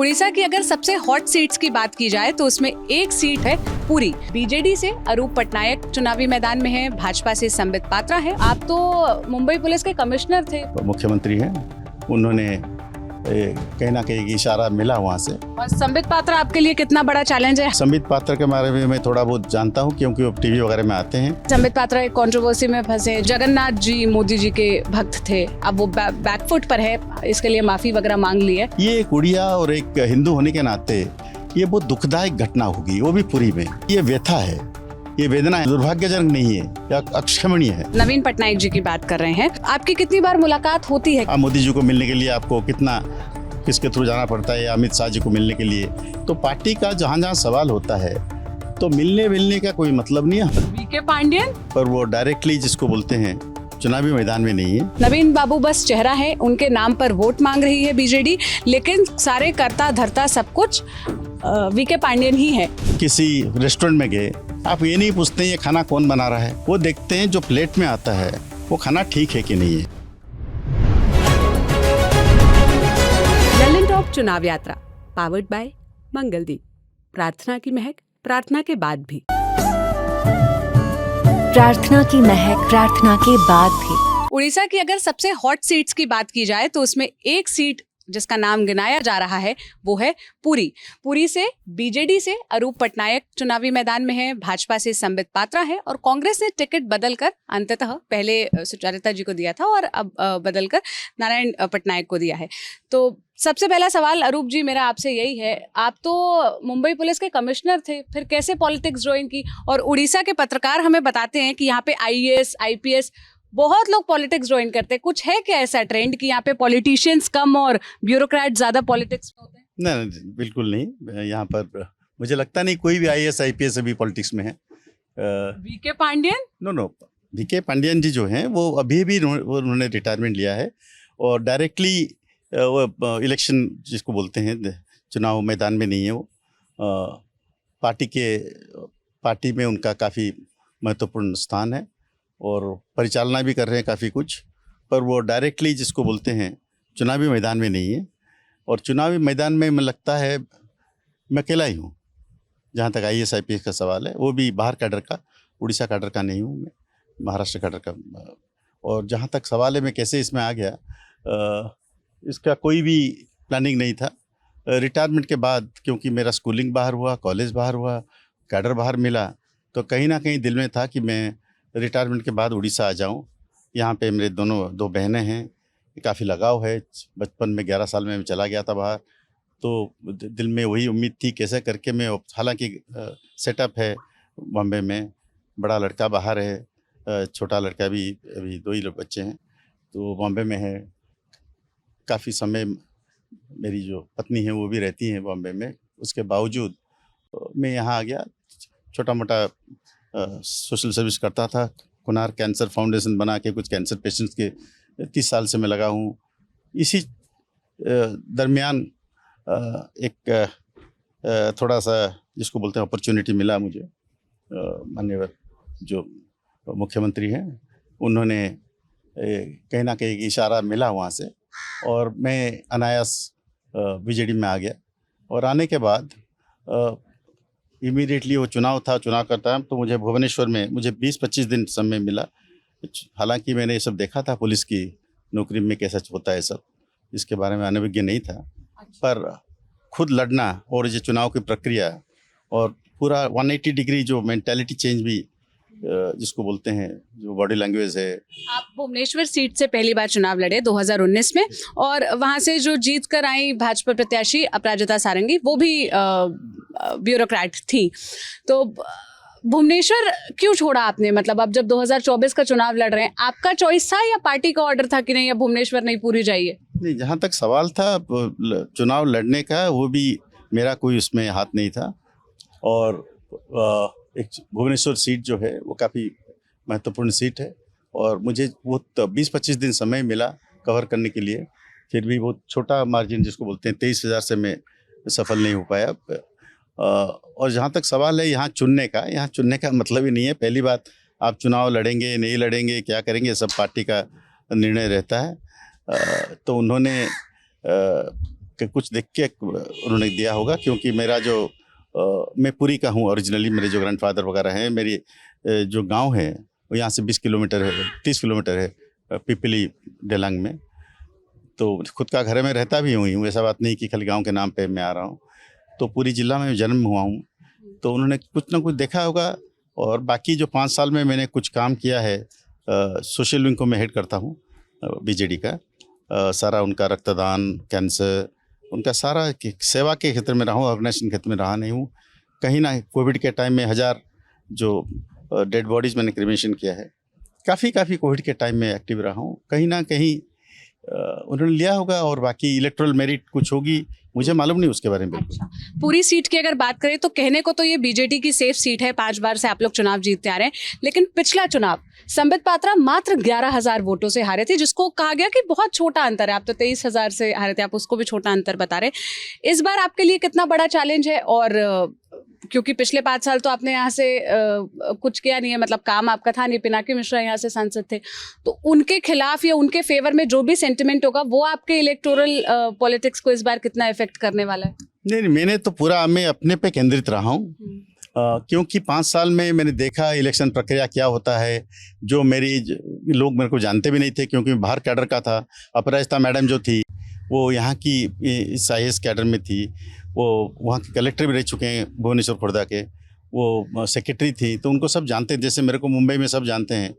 उड़ीसा की अगर सबसे हॉट सीट्स की बात की जाए तो उसमें एक सीट है पुरी। बीजेडी से अरूप पटनायक चुनावी मैदान में है, भाजपा से संबित पात्रा है। आप तो मुंबई पुलिस के कमिश्नर थे, मुख्यमंत्री हैं, उन्होंने कहीं ना कहीं इशारा मिला वहाँ से। और संबित पात्रा आपके लिए कितना बड़ा चैलेंज है? संबित पात्रा के बारे में मैं थोड़ा बहुत जानता हूँ क्योंकि वो टीवी वगैरह में आते हैं। संबित पात्रा एक कंट्रोवर्सी में फंसे, जगन्नाथ जी मोदी जी के भक्त थे, अब वो बैकफुट पर है, इसके लिए माफी वगैरह मांग ली है। ये एक उड़िया और एक हिंदू होने के नाते ये बहुत दुखदायक घटना होगी, वो भी पुरी में। ये व्यथा है, ये वेदना है, दुर्भाग्यजनक नहीं है या अक्षमणीय है। नवीन पटनायक जी की बात कर रहे हैं, आपकी कितनी बार मुलाकात होती है? मोदी जी को मिलने के लिए आपको किसके थ्रू जाना पड़ता है, अमित शाह जी को मिलने के लिए? तो पार्टी का जहाँ जहाँ सवाल होता है तो मिलने का कोई मतलब नहीं है। वीके पांडियन पर वो डायरेक्टली जिसको बोलते हैं चुनावी मैदान में नहीं है। नवीन बाबू बस चेहरा है, उनके नाम पर वोट मांग रही है बीजेडी, लेकिन सारे करता धरता सब कुछ वीके पांडियन ही है। किसी रेस्टोरेंट में गए, आप ये नहीं पूछते ये खाना कौन बना रहा है, वो देखते हैं जो प्लेट में आता है वो खाना ठीक है कि नहीं है। लल्लन टॉप चुनाव यात्रा पावर्ड बाय मंगलदीप। प्रार्थना की महक, प्रार्थना के बाद भी। प्रार्थना की महक, प्रार्थना के बाद भी। उड़ीसा की अगर सबसे हॉट सीट्स की बात की जाए तो उसमें एक सीट जिसका नाम गिनाया जा रहा है वो है पुरी। पुरी से बीजेडी से अरूप पटनायक चुनावी मैदान में है, भाजपा से संबित पात्रा है, और कांग्रेस ने टिकट बदलकर अंततः पहले सुचारिता जी को दिया था और अब बदलकर नारायण पटनायक को दिया है। तो सबसे पहला सवाल अरूप जी मेरा आपसे यही है, आप तो मुंबई पुलिस के कमिश्नर थे, फिर कैसे पॉलिटिक्स ज्वाइन की? और उड़ीसा के पत्रकार हमें बताते हैं कि यहाँ पे आईएएस आईपीएस बहुत लोग पॉलिटिक्स ज्वाइन करते हैं। कुछ है क्या ऐसा ट्रेंड कि यहाँ पे पॉलिटिशियंस कम और ब्यूरोक्रेट ज्यादा पॉलिटिक्स में होते हैं? नहीं, बिल्कुल नहीं। यहाँ पर मुझे लगता नहीं कोई भी आईएएस आईपीएस अभी पॉलिटिक्स में है। वीके पांडियन? नो, वीके पांडियन जी जो हैं वो अभी भी उन्होंने रिटायरमेंट लिया है और डायरेक्टली वो इलेक्शन जिसको बोलते हैं चुनाव मैदान में नहीं है। वो पार्टी में उनका काफ़ी महत्वपूर्ण स्थान है और परिचालना भी कर रहे हैं काफ़ी कुछ, पर वो डायरेक्टली जिसको बोलते हैं चुनावी मैदान में नहीं है। और चुनावी मैदान में मुझे लगता है मैं अकेला ही हूँ जहाँ तक आईएएस आईपीएस का सवाल है, वो भी बाहर कैडर का, उड़ीसा कैडर का नहीं हूँ मैं, महाराष्ट्र कैडर का। और जहाँ तक सवाल है मैं कैसे इसमें आ गया, इसका कोई भी प्लानिंग नहीं था। रिटायरमेंट के बाद क्योंकि मेरा स्कूलिंग बाहर हुआ, कॉलेज बाहर हुआ, कैडर बाहर मिला, तो कहीं ना कहीं दिल में था कि मैं रिटायरमेंट के बाद उड़ीसा आ जाऊं। यहाँ पे मेरे दो बहनें हैं, काफ़ी लगाव है। बचपन में 11 साल में मैं चला गया था बाहर, तो दिल में वही उम्मीद थी कैसे करके मैं, हालांकि सेटअप है बॉम्बे में, बड़ा लड़का बाहर है, छोटा लड़का भी, अभी 2 ही बच्चे हैं, तो बॉम्बे में है। काफ़ी समय मेरी जो पत्नी है वो भी रहती हैं बॉम्बे में, उसके बावजूद मैं यहाँ आ गया। छोटा मोटा सोशल सर्विस करता था, कुनार कैंसर फाउंडेशन बना के कुछ कैंसर पेशेंट्स के 30 साल से मैं लगा हूँ। इसी दरमियान एक थोड़ा सा जिसको बोलते हैं अपॉर्चुनिटी मिला मुझे। माननीय जो मुख्यमंत्री हैं उन्होंने कहीं ना कहीं इशारा मिला वहाँ से और मैं अनायास बीजेडी में आ गया। और आने के बाद इमीडिएटली वो चुनाव का टाइम, तो मुझे भुवनेश्वर में मुझे 20-25 दिन समय मिला। हालांकि मैंने ये सब देखा था पुलिस की नौकरी में कैसा होता है सब, इसके बारे में अनभिज्ञ नहीं था, पर खुद लड़ना और ये चुनाव की प्रक्रिया और पूरा 180 डिग्री जो मेंटालिटी चेंज भी जिसको बोलते हैं, जो बॉडी लैंग्वेज है। आप भुवनेश्वर सीट से पहली बार चुनाव लड़े 2019 में, और वहां से जो जीत कर आई भाजपा प्रत्याशी अपराजिता सारंगी, वो भी ब्यूरोक्रेट थी। तो भुवनेश्वर क्यों छोड़ा आपने? मतलब अब जब 2024 का चुनाव लड़ रहे हैं, आपका चॉइस था या पार्टी का ऑर्डर था कि नहीं अब भुवनेश्वर नहीं पूरी जाइए? नहीं, जहाँ तक सवाल था चुनाव लड़ने का, वो भी मेरा कोई उसमें हाथ नहीं था। और एक भुवनेश्वर सीट जो है वो काफ़ी महत्वपूर्ण सीट है और मुझे वो 20-25 दिन समय मिला कवर करने के लिए। फिर भी बहुत छोटा मार्जिन जिसको बोलते हैं 23,000 से मैं सफल नहीं हो पाया। और जहाँ तक सवाल है यहाँ चुनने का मतलब ही नहीं है। पहली बात, आप चुनाव लड़ेंगे नहीं लड़ेंगे क्या करेंगे, सब पार्टी का निर्णय रहता है। तो उन्होंने कुछ देख के उन्होंने दिया होगा, क्योंकि मेरा जो मैं पुरी का हूँ ओरिजिनली, मेरे जो ग्रैंडफादर वगैरह हैं, मेरी जो गांव है वो यहाँ से 20 किलोमीटर है, 30 किलोमीटर है, पिपली डेलांग में। तो खुद का घर में रहता भी हूँ, ऐसा बात नहीं कि खाली गांव के नाम पे मैं आ रहा हूँ। तो पूरी जिला में जन्म हुआ हूँ, तो उन्होंने कुछ ना कुछ देखा होगा। और बाकी जो 5 साल में मैंने कुछ काम किया है, सोशल विंग को मैं हेड करता हूँ बीजेडी का। सारा उनका रक्तदान, कैंसर, उनका सारा सेवा के क्षेत्र में रहा हूँ, ऑर्गेनाइजेशन क्षेत्र में रहा नहीं हूँ। कहीं ना कोविड के टाइम में 1000 जो डेड बॉडीज़ मैंने क्रिमेशन किया है। काफ़ी कोविड के टाइम में एक्टिव रहा हूँ। कहीं ना कहीं उन्होंने लिया होगा, और बाकी इलेक्टोरल मेरिट कुछ होगी, मुझे मालूम नहीं उसके बारे में। अच्छा, पूरी सीट की अगर बात करें तो कहने को तो ये बीजेडी की सेफ सीट है, 5 बार से आप लोग चुनाव जीतते आ रहे हैं, लेकिन पिछला चुनाव संबित पात्रा मात्र 11,000 वोटों से हारे थे, जिसको कहा गया कि बहुत छोटा अंतर है। आप तो 23,000 से हारे थे, आप उसको भी छोटा अंतर बता रहे। इस बार आपके लिए कितना बड़ा चैलेंज है? और क्योंकि पिछले 5 साल तो आपने यहाँ से कुछ किया नहीं है, मतलब काम आपका था नहीं, पिनाकी मिश्रा यहाँ से सांसद थे, तो उनके खिलाफ या उनके फेवर में जो भी सेंटिमेंट होगा वो आपके इलेक्टोरल पॉलिटिक्स को इस बार कितना इफेक्ट करने वाला है? नहीं, मैंने तो पूरा मैं अपने पे केंद्रित रहा हूँ, क्योंकि 5 साल में मैंने देखा इलेक्शन प्रक्रिया क्या होता है। जो लोग मेरे को जानते भी नहीं थे, क्योंकि बाहर कैडर का था। अपराजिता मैडम जो थी वो यहाँ की इस IAS कैडर में थी, वो वहाँ के कलेक्टर भी रह चुके हैं भुवनेश्वर खुर्दा के, वो सेक्रेटरी थी, तो उनको सब जानते हैं। जैसे मेरे को मुंबई में सब जानते हैं,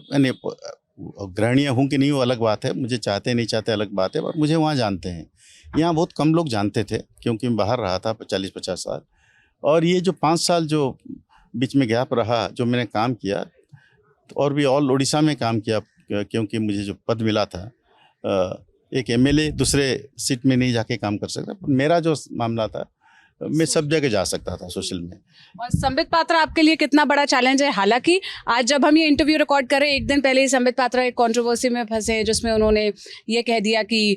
यानी ग्रहणीय हूँ कि नहीं वो अलग बात है, मुझे चाहते नहीं चाहते अलग बात है, पर मुझे वहाँ जानते हैं। यहाँ बहुत कम लोग जानते थे, क्योंकि मैं बाहर रहा था 40-50 साल। और ये जो 5 साल जो बीच में गैप रहा, जो मैंने काम किया, और भी ऑल उड़ीसा में काम किया, क्योंकि मुझे जो पद मिला था, एक MLA दूसरे सीट में नहीं जाके काम कर सकता, मेरा जो मामला था मैं सब जगह जा सकता था सोशल में। और संबित पात्रा आपके लिए कितना बड़ा चैलेंज है? हालांकि आज जब हम ये इंटरव्यू रिकॉर्ड कर रहे हैं, एक दिन पहले ही संबित पात्रा एक कंट्रोवर्सी में फंसे, जिसमें उन्होंने ये कह दिया कि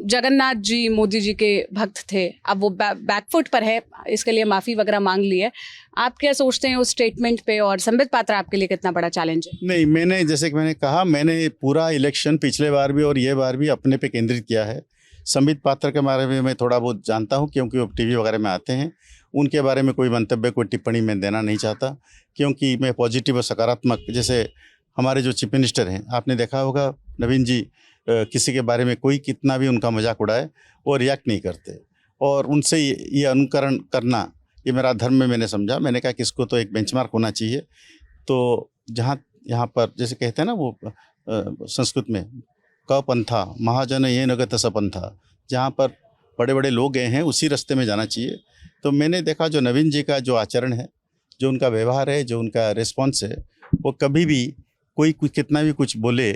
जगन्नाथ जी मोदी जी के भक्त थे। अब वो बैकफुट पर है, इसके लिए माफ़ी वगैरह मांग ली है। आप क्या सोचते हैं उस स्टेटमेंट पे, और संबित पात्रा आपके लिए कितना बड़ा चैलेंज है? नहीं, मैंने जैसे कि मैंने कहा, मैंने पूरा इलेक्शन पिछले बार भी और ये बार भी अपने पे केंद्रित किया है। संबित पात्रा के बारे में मैं थोड़ा बहुत जानता हूँ, क्योंकि वो TV वगैरह में आते हैं। उनके बारे में कोई मंतव्य, कोई टिप्पणी मैं देना नहीं चाहता, क्योंकि मैं पॉजिटिव और सकारात्मक, जैसे हमारे जो चीफ मिनिस्टर हैं, आपने देखा होगा नवीन जी, किसी के बारे में कोई कितना भी उनका मजाक उड़ाए वो रिएक्ट नहीं करते, और उनसे ये अनुकरण करना ये मेरा धर्म में मैंने समझा। मैंने कहा कि इसको तो एक बेंचमार्क होना चाहिए। तो जहाँ यहाँ पर जैसे कहते हैं ना वो संस्कृत में, क पंथा महाजन ये नगत सपंथा, जहाँ पर बड़े बड़े लोग गए हैं उसी रास्ते में जाना चाहिए। तो मैंने देखा जो नवीन जी का जो आचरण है, जो उनका व्यवहार है, जो उनका रिस्पॉन्स है, वो कभी भी कोई कितना भी कुछ बोले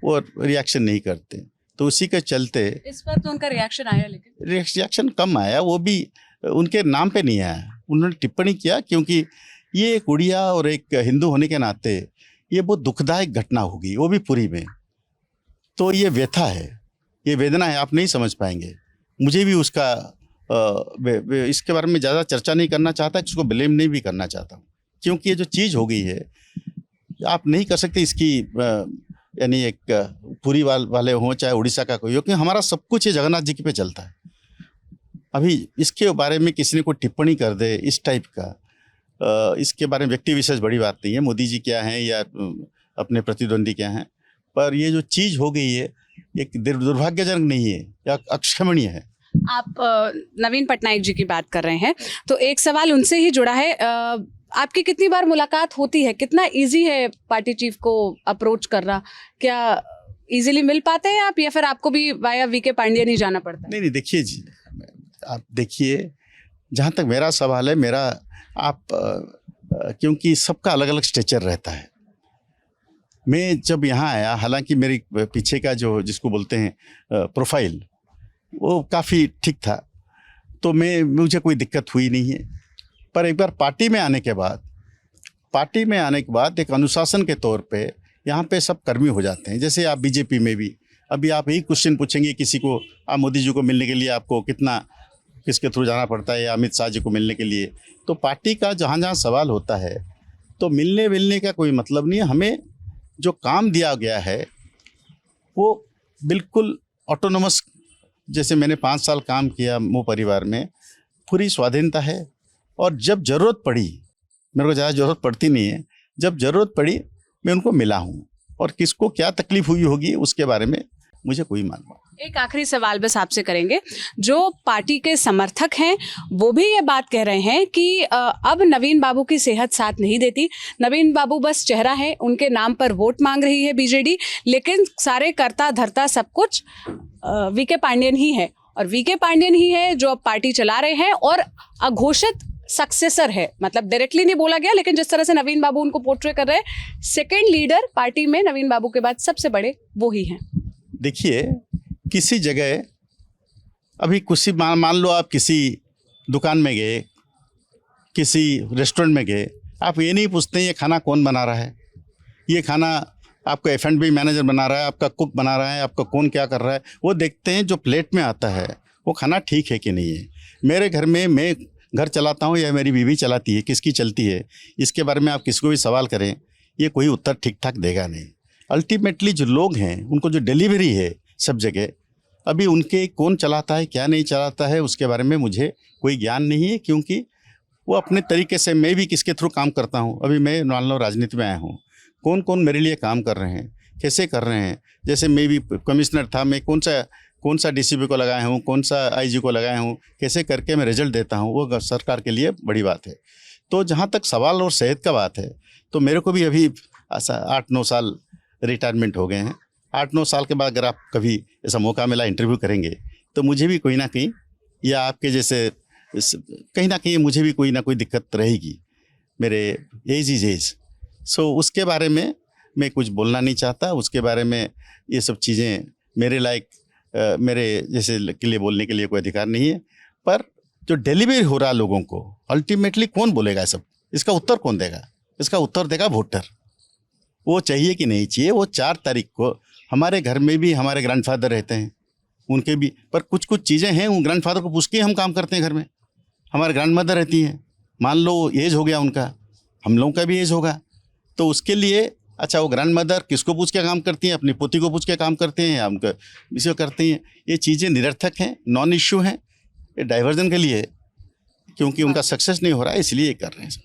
वो रिएक्शन नहीं करते। तो उसी के चलते इस पर तो उनका रिएक्शन आया, लेकिन रिएक्शन कम आया, वो भी उनके नाम पे नहीं आया। उन्होंने टिप्पणी किया, क्योंकि ये एक उड़िया और एक हिंदू होने के नाते ये बहुत दुखदायक घटना होगी, वो भी पुरी में। तो ये व्यथा है, ये वेदना है, आप नहीं समझ पाएंगे। मुझे भी उसका इसके बारे में ज़्यादा चर्चा नहीं करना चाहता, उसको ब्लेम नहीं भी करना चाहता हूँ, क्योंकि ये जो चीज़ हो गई है आप नहीं कर सकते इसकी, यानी एक पुरी वाले हों चाहे उड़ीसा का कोई हो, क्योंकि हमारा सब कुछ ये जगन्नाथ जी की पे चलता है। अभी इसके बारे में किसी ने कोई टिप्पणी कर दे इस टाइप का, इसके बारे में व्यक्ति विशेष बड़ी बात नहीं है, मोदी जी क्या हैं या अपने प्रतिद्वंदी क्या हैं, पर ये जो चीज़ हो गई है एक दुर्भाग्यजनक नहीं है या अक्षमणीय है। आप नवीन पटनायक जी की बात कर रहे हैं, तो एक सवाल उनसे ही जुड़ा है। आपकी कितनी बार मुलाकात होती है? कितना इजी है पार्टी चीफ को अप्रोच करना? क्या इजीली मिल पाते हैं आप, या फिर आपको भी वाया VK पांड्या नहीं जाना पड़ता? नहीं, देखिए जी, आप देखिए, जहाँ तक मेरा सवाल है, मेरा आप क्योंकि सबका अलग अलग स्ट्रेचर रहता है। मैं जब यहाँ आया, हालांकि मेरी पीछे का जो जिसको बोलते हैं प्रोफाइल, वो काफ़ी ठीक था, तो मुझे कोई दिक्कत हुई नहीं है। पर एक बार पार्टी में आने के बाद एक अनुशासन के तौर पे यहाँ पे सब कर्मी हो जाते हैं। जैसे आप बीजेपी में भी, अभी आप यही क्वेश्चन पूछेंगे किसी को, आप मोदी जी को मिलने के लिए आपको किसके थ्रू जाना पड़ता है, या अमित शाह जी को मिलने के लिए, तो पार्टी का जहाँ जहाँ सवाल होता है तो मिलने का कोई मतलब नहीं है। हमें जो काम दिया गया है वो बिल्कुल ऑटोनोमस जैसे मैंने 5 साल काम किया मो परिवार में, पूरी स्वाधीनता है। और जब ज़रूरत पड़ी, मेरे को ज़्यादा ज़रूरत पड़ती नहीं है, जब ज़रूरत पड़ी मैं उनको मिला हूँ। और किसको क्या तकलीफ़ हुई होगी उसके बारे में मुझे कोई मालूम। एक आखिरी सवाल बस आपसे करेंगे, जो पार्टी के समर्थक हैं वो भी ये बात कह रहे हैं कि अब नवीन बाबू की सेहत साथ नहीं देती, नवीन बाबू बस चेहरा है, उनके नाम पर वोट मांग रही है बीजेडी, लेकिन सारे कर्ता धर्ता सब कुछ वीके पांडियन ही है, और वीके पांडियन ही है जो अब पार्टी चला रहे हैं और अघोषित सक्सेसर है। मतलब डायरेक्टली नहीं बोला गया, लेकिन जिस तरह से नवीन बाबू उनको पोर्ट्रे कर रहे हैं, सेकेंड लीडर पार्टी में नवीन बाबू के बाद सबसे बड़े वो ही हैं। देखिए, किसी जगह अभी कुछ मान लो आप किसी दुकान में गए, किसी रेस्टोरेंट में गए, आप ये नहीं पूछते ये खाना कौन बना रहा है, ये खाना आपका F&B मैनेजर बना रहा है, आपका कुक बना रहा है, आपका कौन क्या कर रहा है। वो देखते हैं जो प्लेट में आता है वो खाना ठीक है कि नहीं है। मेरे घर में मैं घर चलाता हूँ या मेरी बीवी चलाती है, किसकी चलती है, इसके बारे में आप किसको भी सवाल करें, ये कोई उत्तर ठीक ठाक देगा नहीं। अल्टीमेटली जो लोग हैं उनको जो डिलीवरी है सब जगह, अभी उनके कौन चलाता है क्या नहीं चलाता है उसके बारे में मुझे कोई ज्ञान नहीं है, क्योंकि वो अपने तरीके से, मैं भी किसके थ्रू काम करता हूँ। अभी मैं मान लो राजनीति में आया हूँ, कौन कौन मेरे लिए काम कर रहे हैं, कैसे कर रहे हैं। जैसे मैं भी कमिश्नर था, मैं कौन सा DCP को लगाया हूँ, कौन सा IG को लगाया हूँ, कैसे करके मैं रिजल्ट देता हूँ, वो सरकार के लिए बड़ी बात है। तो जहाँ तक सवाल और सेहत का बात है, तो मेरे को भी अभी 8-9 साल रिटायरमेंट हो गए हैं। 8-9 साल के बाद अगर आप कभी ऐसा मौका मिला इंटरव्यू करेंगे, तो मुझे भी कोई ना कहीं, या आपके जैसे कहीं ना कहीं मुझे भी कोई ना कोई दिक्कत रहेगी। मेरे एज इज एज, सो उसके बारे में मैं कुछ बोलना नहीं चाहता। उसके बारे में ये सब चीज़ें मेरे लायक, मेरे जैसे के लिए बोलने के लिए कोई अधिकार नहीं है। पर जो डिलीवरी हो रहा लोगों को, अल्टीमेटली कौन बोलेगा सब, इसका उत्तर कौन देगा? इसका उत्तर देगा वोटर। वो चाहिए कि नहीं चाहिए। वो 4 तारीख को हमारे घर में भी हमारे ग्रैंडफादर रहते हैं, उनके भी, पर कुछ चीज़ें हैं उन ग्रैंडफादर को पूछ के हम काम करते हैं। घर में हमारे ग्रैंडमदर रहती हैं, मान लो एज हो गया उनका, हम लोगों का भी एज होगा, तो उसके लिए अच्छा वो ग्रैंडमदर किसको पूछ के काम करती हैं? अपनी पोती को पूछ के काम करते हैं या उनका इसे करती हैं? ये चीज़ें निरर्थक हैं, नॉन इश्यू हैं, ये डाइवर्जन के लिए, क्योंकि उनका सक्सेस नहीं हो रहा है, इसलिए ये कर रहे हैं सब।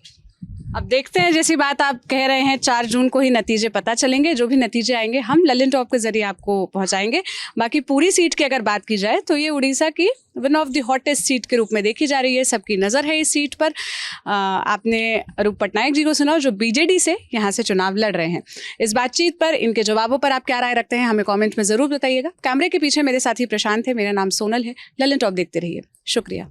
अब देखते हैं, जैसी बात आप कह रहे हैं 4 जून को ही नतीजे पता चलेंगे। जो भी नतीजे आएंगे हम ललिन टॉप के जरिए आपको पहुंचाएंगे। बाकी पूरी सीट की अगर बात की जाए तो ये उड़ीसा की one of the hottest seat के रूप में देखी जा रही है। सबकी नज़र है इस सीट पर। आपने अरूप पटनायक जी को सुना जो बीजेडी से यहाँ से चुनाव लड़ रहे हैं। इस बातचीत पर, इनके जवाबों पर आप क्या राय रखते हैं हमें कॉमेंट में ज़रूर बताइएगा। कैमरे के पीछे मेरे साथी प्रशांत है, मेरा नाम सोनल है। ललिन टॉप देखते रहिए। शुक्रिया।